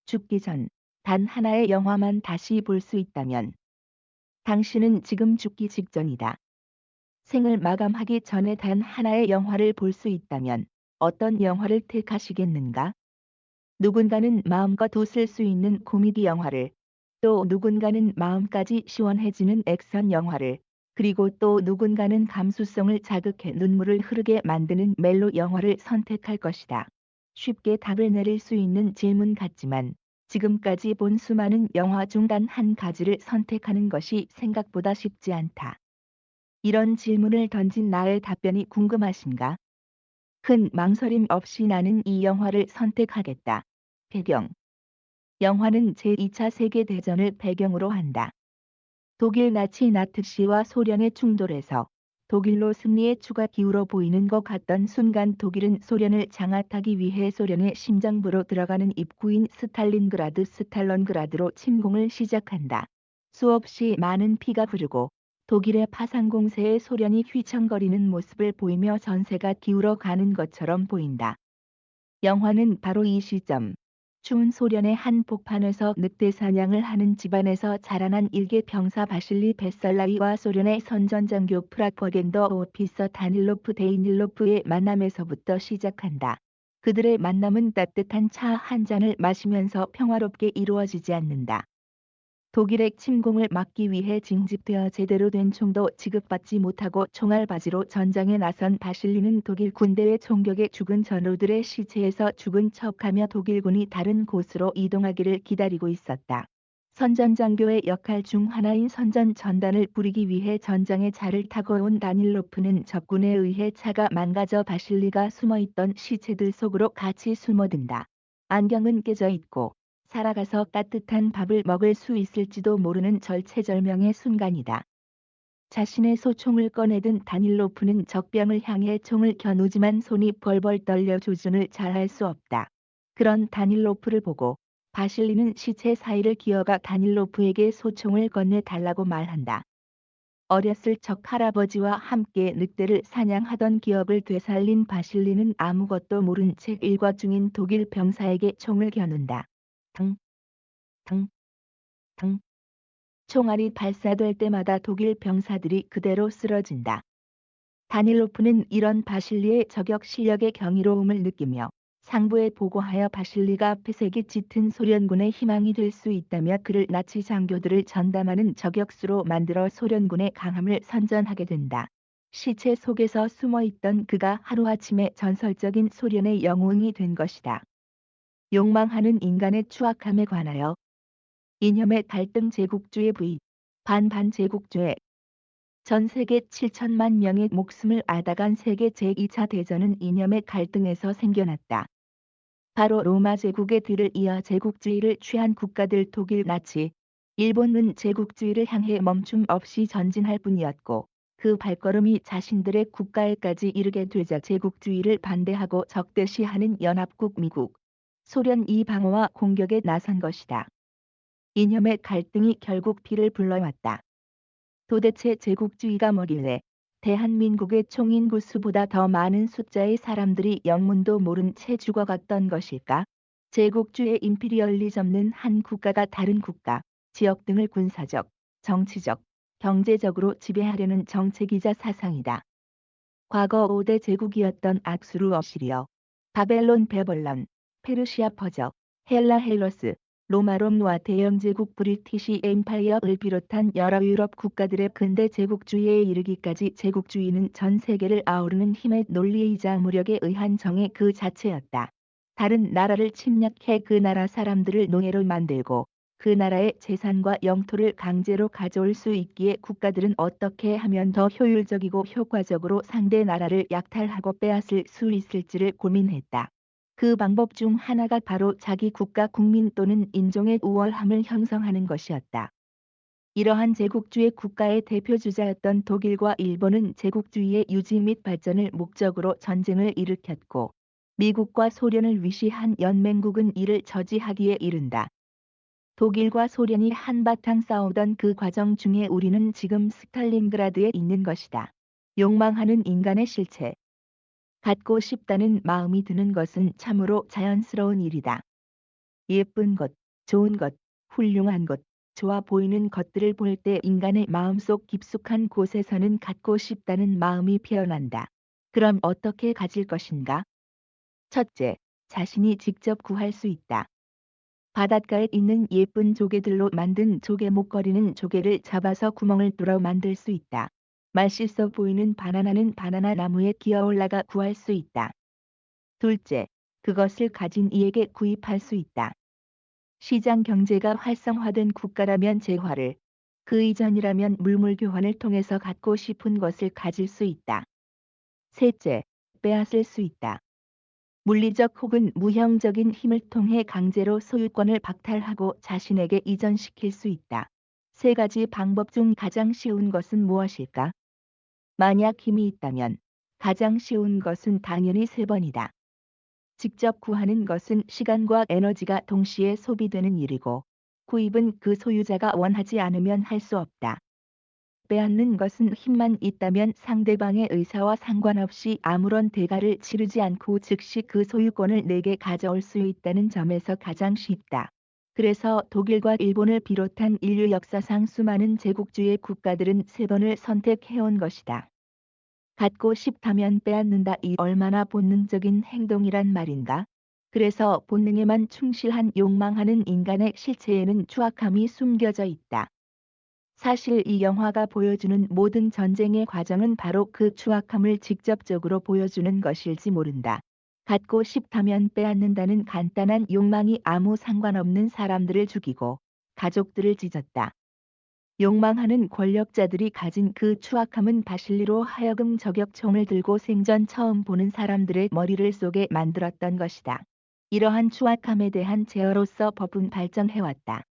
죽기 전 단 하나의 영화만 다시 볼 수 있다면 당신은 지금 죽기 직전이다. 생을 마감하기 전에 단 하나의 영화를 볼 수 있다면 어떤 영화를 택하시겠는가? 누군가는 마음껏 웃을 수 있는 코미디 영화를, 또 누군가는 마음까지 시원해지는 액션 영화를, 그리고 또 누군가는 감수성을 자극해 눈물을 흐르게 만드는 멜로 영화를 선택할 것이다. 쉽게 답을 내릴 수 있는 질문 같지만 지금까지 본 수많은 영화 중 단 한 가지를 선택하는 것이 생각보다 쉽지 않다. 이런 질문을 던진 나의 답변이 궁금하신가? 큰 망설임 없이 나는 이 영화를 선택하겠다. 배경. 영화는 제2차 세계대전을 배경으로 한다. 독일 나치 나트시와 소련의 충돌에서 독일로 승리의 추가 기울어 보이는 것 같던 순간 독일은 소련을 장악하기 위해 소련의 심장부로 들어가는 입구인 스탈린그라드 스탈런그라드로 침공을 시작한다. 수없이 많은 피가 흐르고 독일의 파상 공세에 소련이 휘청거리는 모습을 보이며 전세가 기울어 가는 것처럼 보인다. 영화는 바로 이 시점, 추운 소련의 한 복판에서 늑대 사냥을 하는 집안에서 자라난 일개 병사 바실리 베살라이와 소련의 선전장교 프라포겐더 오피서 다닐로프 데이닐로프의 만남에서부터 시작한다. 그들의 만남은 따뜻한 차 한 잔을 마시면서 평화롭게 이루어지지 않는다. 독일의 침공을 막기 위해 징집되어 제대로 된 총도 지급받지 못하고 총알바지로 전장에 나선 바실리는 독일 군대의 총격에 죽은 전우들의 시체에서 죽은 척하며 독일군이 다른 곳으로 이동하기를 기다리고 있었다. 선전장교의 역할 중 하나인 선전 전단을 뿌리기 위해 전장에 차를 타고 온 다닐로프는 적군에 의해 차가 망가져 바실리가 숨어있던 시체들 속으로 같이 숨어든다. 안경은 깨져 있고 살아가서 따뜻한 밥을 먹을 수 있을지도 모르는 절체절명의 순간이다. 자신의 소총을 꺼내든 다닐로프는 적병을 향해 총을 겨누지만 손이 벌벌 떨려 조준을 잘할 수 없다. 그런 다닐로프를 보고 바실리는 시체 사이를 기어가 다닐로프에게 소총을 건네 달라고 말한다. 어렸을 적 할아버지와 함께 늑대를 사냥하던 기억을 되살린 바실리는 아무것도 모른 채 일과 중인 독일 병사에게 총을 겨눈다. 당, 당, 당. 총알이 발사될 때마다 독일 병사들이 그대로 쓰러진다. 다닐로프는 이런 바실리의 저격 실력의 경이로움을 느끼며 상부에 보고하여 바실리가 폐색이 짙은 소련군의 희망이 될 수 있다며 그를 나치 장교들을 전담하는 저격수로 만들어 소련군의 강함을 선전하게 된다. 시체 속에서 숨어있던 그가 하루아침에 전설적인 소련의 영웅이 된 것이다. 욕망하는 인간의 추악함에 관하여 이념의 갈등 제국주의 v 반반 제국주의 전 세계 7천만 명의 목숨을 앗아간 세계 제2차 대전은 이념의 갈등에서 생겨났다. 바로 로마 제국의 뒤를 이어 제국주의를 취한 국가들 독일 나치, 일본은 제국주의를 향해 멈춤 없이 전진할 뿐이었고 그 발걸음이 자신들의 국가에까지 이르게 되자 제국주의를 반대하고 적대시하는 연합국 미국, 소련 이 방어와 공격에 나선 것이다. 이념의 갈등이 결국 피를 불러왔다. 도대체 제국주의가 뭐길래 대한민국의 총인구 수보다 더 많은 숫자의 사람들이 영문도 모른 채 죽어갔던 것일까? 제국주의 임피리얼리즘은 한 국가가 다른 국가, 지역 등을 군사적, 정치적, 경제적으로 지배하려는 정책이자 사상이다. 과거 5대 제국이었던 악수르 어시리아, 바벨론 베벌론, 페르시아 퍼저, 헬라 헬러스, 로마롬과 대영제국 브리티시 엠파이어를 비롯한 여러 유럽 국가들의 근대 제국주의에 이르기까지 제국주의는 전 세계를 아우르는 힘의 논리이자 무력에 의한 정의 그 자체였다. 다른 나라를 침략해 그 나라 사람들을 노예로 만들고 그 나라의 재산과 영토를 강제로 가져올 수 있기에 국가들은 어떻게 하면 더 효율적이고 효과적으로 상대 나라를 약탈하고 빼앗을 수 있을지를 고민했다. 그 방법 중 하나가 바로 자기 국가 국민 또는 인종의 우월함을 형성하는 것이었다. 이러한 제국주의 국가의 대표주자였던 독일과 일본은 제국주의의 유지 및 발전을 목적으로 전쟁을 일으켰고 미국과 소련을 위시한 연맹국은 이를 저지하기에 이른다. 독일과 소련이 한바탕 싸우던 그 과정 중에 우리는 지금 스탈린그라드에 있는 것이다. 욕망하는 인간의 실체. 갖고 싶다는 마음이 드는 것은 참으로 자연스러운 일이다. 예쁜 것, 좋은 것, 훌륭한 것, 좋아 보이는 것들을 볼 때 인간의 마음속 깊숙한 곳에서는 갖고 싶다는 마음이 피어난다. 그럼 어떻게 가질 것인가? 첫째, 자신이 직접 구할 수 있다. 바닷가에 있는 예쁜 조개들로 만든 조개 목걸이는 조개를 잡아서 구멍을 뚫어 만들 수 있다. 맛있어 보이는 바나나는 바나나 나무에 기어 올라가 구할 수 있다. 둘째, 그것을 가진 이에게 구입할 수 있다. 시장 경제가 활성화된 국가라면 재화를, 그 이전이라면 물물 교환을 통해서 갖고 싶은 것을 가질 수 있다. 셋째, 빼앗을 수 있다. 물리적 혹은 무형적인 힘을 통해 강제로 소유권을 박탈하고 자신에게 이전시킬 수 있다. 세 가지 방법 중 가장 쉬운 것은 무엇일까? 만약 힘이 있다면 가장 쉬운 것은 당연히 세 번이다. 직접 구하는 것은 시간과 에너지가 동시에 소비되는 일이고, 구입은 그 소유자가 원하지 않으면 할 수 없다. 빼앗는 것은 힘만 있다면 상대방의 의사와 상관없이 아무런 대가를 치르지 않고 즉시 그 소유권을 내게 가져올 수 있다는 점에서 가장 쉽다. 그래서 독일과 일본을 비롯한 인류 역사상 수많은 제국주의 국가들은 세 번을 선택해온 것이다. 갖고 싶다면 빼앗는다. 이 얼마나 본능적인 행동이란 말인가? 그래서 본능에만 충실한 욕망하는 인간의 실체에는 추악함이 숨겨져 있다. 사실 이 영화가 보여주는 모든 전쟁의 과정은 바로 그 추악함을 직접적으로 보여주는 것일지 모른다. 갖고 싶다면 빼앗는다는 간단한 욕망이 아무 상관없는 사람들을 죽이고 가족들을 찢었다. 욕망하는 권력자들이 가진 그 추악함은 바실리로 하여금 저격총을 들고 생전 처음 보는 사람들의 머리를 쏘게 만들었던 것이다. 이러한 추악함에 대한 제어로서 법은 발전해왔다.